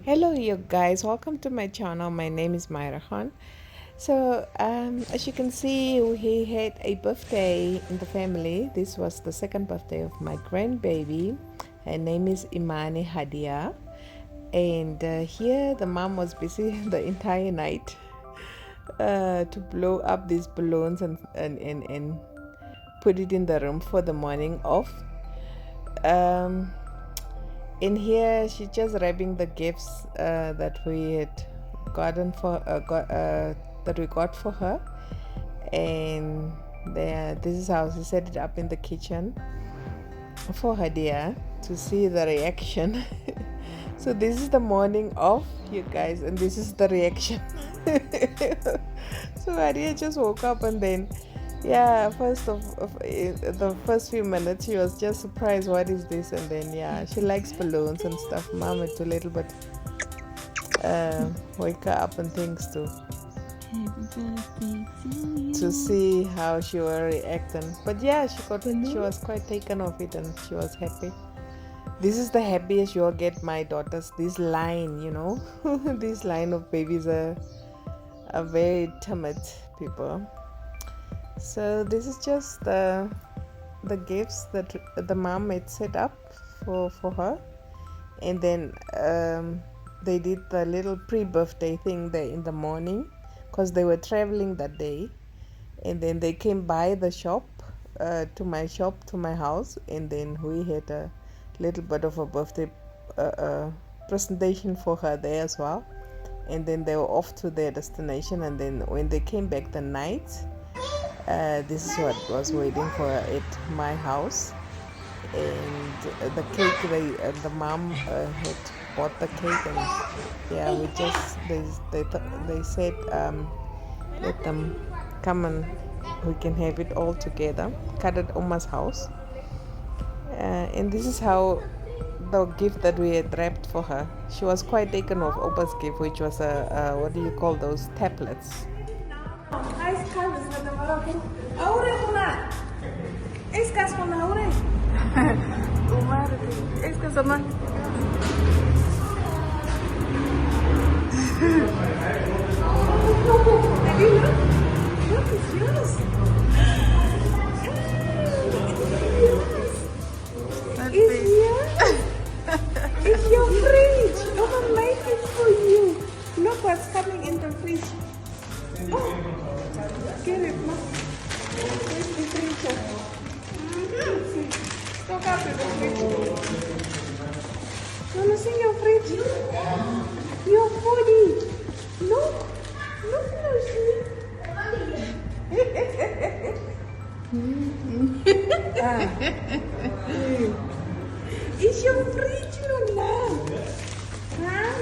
Hello, you guys. Welcome to my channel. My name is Mahira Khan. So, as you can see, we had a birthday in the family. This was the second birthday of my grandbaby. Her name is Imani Hadia. And here, the mom was busy the entire night to blow up these balloons and put it in the room for the morning off. In here, she's just wrapping the gifts that we had gotten for that we got for her, and there, this is how she set it up in the kitchen for her dear to see the reaction. So this is the morning of you guys, and this is the reaction. So Hadia just woke up and then the first few minutes she was just surprised, what is this? And then she likes balloons and stuff. Mom had to little bit wake her up and things to see how she was reacting. But she was quite taken off it and she was happy. This is the happiest you'll get, my daughters. This line, this line of babies are very timid people. So this is just the gifts that the mom had set up for her, and then they did the little pre-birthday thing there in the morning because they were traveling that day, and then they came by the shop to my house, and then we had a little bit of a birthday presentation for her there as well, and then they were off to their destination. And then when they came back the night, this is what was waiting for her at my house. And the cake, the mom had bought the cake, and they said let them come and we can have it all together, cut at Oma's house. And this is how the gift that we had wrapped for her. She was quite taken off Opa's gift, which was what do you call those, tablets. It's your fridge. Mama made it for you. Look what's coming in the fridge. Oh, get it, Ma. Where's the fridge? Look up at the fridge. Wanna see your fridge? Your foodie. Look closely. It's your fridge, Lola. Huh?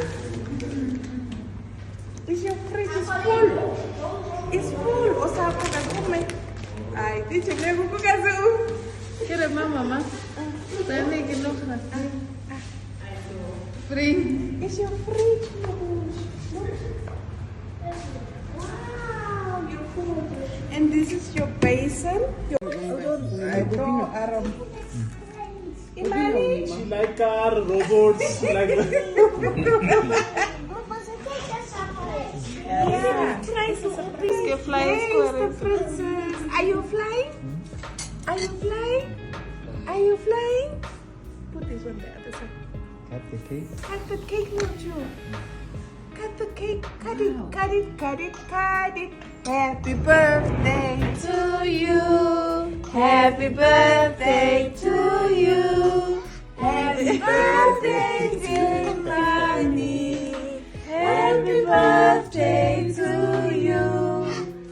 Is your fridge is full? It's full. O sa ako nagkume. Ay, di chile ko kasi. Kira mama. Tani kinok na. Free. It's your fridge, Lola. Wow, you're full. And this is your basin. Imani. She like car, robots, like that. Yeah. The princess. Are you flying? Are you flying? Are you flying? Put this on the other side. Cut the cake. Cut the cake, Mojo. Cut the cake. Cut it, cut it, cut it, cut it. Happy birthday to you. Happy birthday to you. Happy birthday, dear Imani. Happy birthday to you.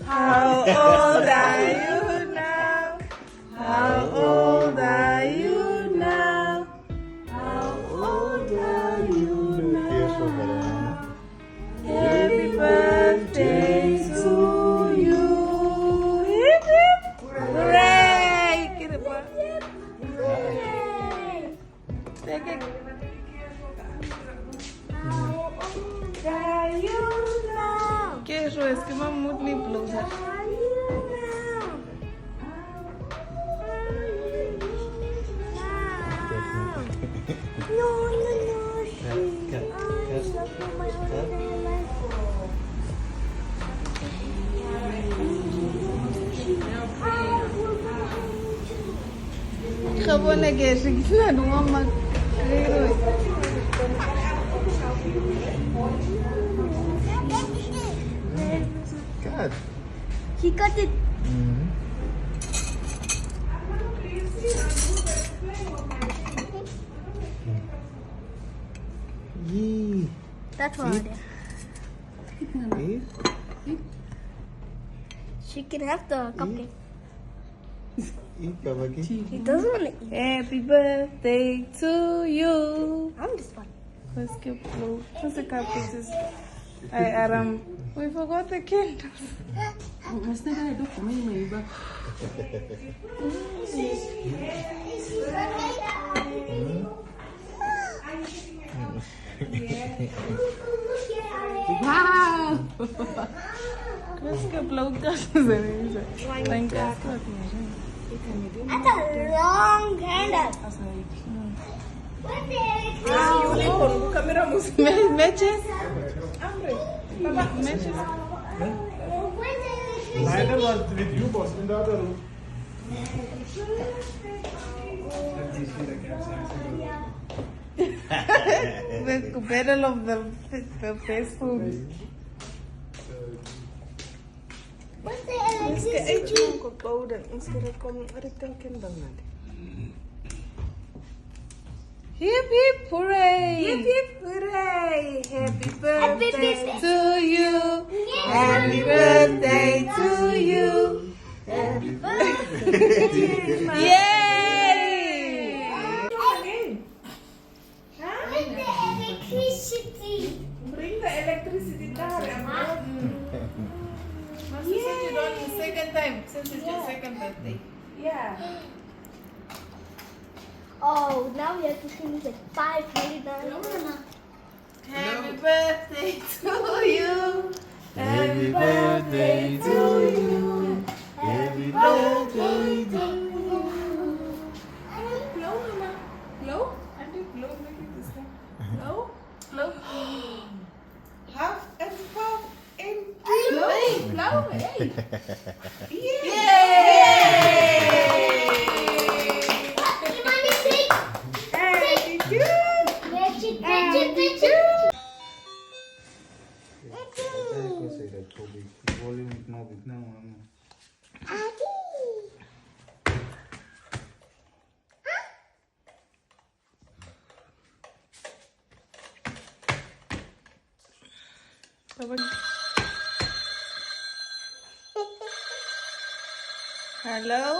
How old are you now? How old are you now? How old are you now? Happy birthday to you. Hip hip. Hooray! Get it, boy. Hooray! Take it. How old are you now? Eso es que mamá moet niet blozen. How are you now? No, no, no. Cut. Khabona ke shikila mama. God. He got it. Yee. That's what Eat. she can have the cupcake. Eat, Babaki. He doesn't want to eat. Happy birthday to you. I'm just fun. Let's get blue. What's the cupcakes? Aram. We forgot the candles. Wow! Let's get blue candles. Thank God. That's a long candle. Matches? Matches? Neither was with you, boss. In the other room. The battle of the fast food. What's the electricity? Hip hip hooray! Hip hip hooray! Happy birthday To you! Happy birthday to you! Yay! What's the electricity? Bring the electricity down. Master said you don't second time since it's your second birthday. Yeah. Oh, now we have to sing this like 5 times. Happy birthday to you! Happy birthday to you. Happy birthday to you. Blow, Mama. Blow? I did blow. Make it this time. Blow? Blow. Half and half and Blow. Hey, blow. Hey. yeah. Yay! Happy birthday. Magic, magic, magic. Volume no big now. Hello?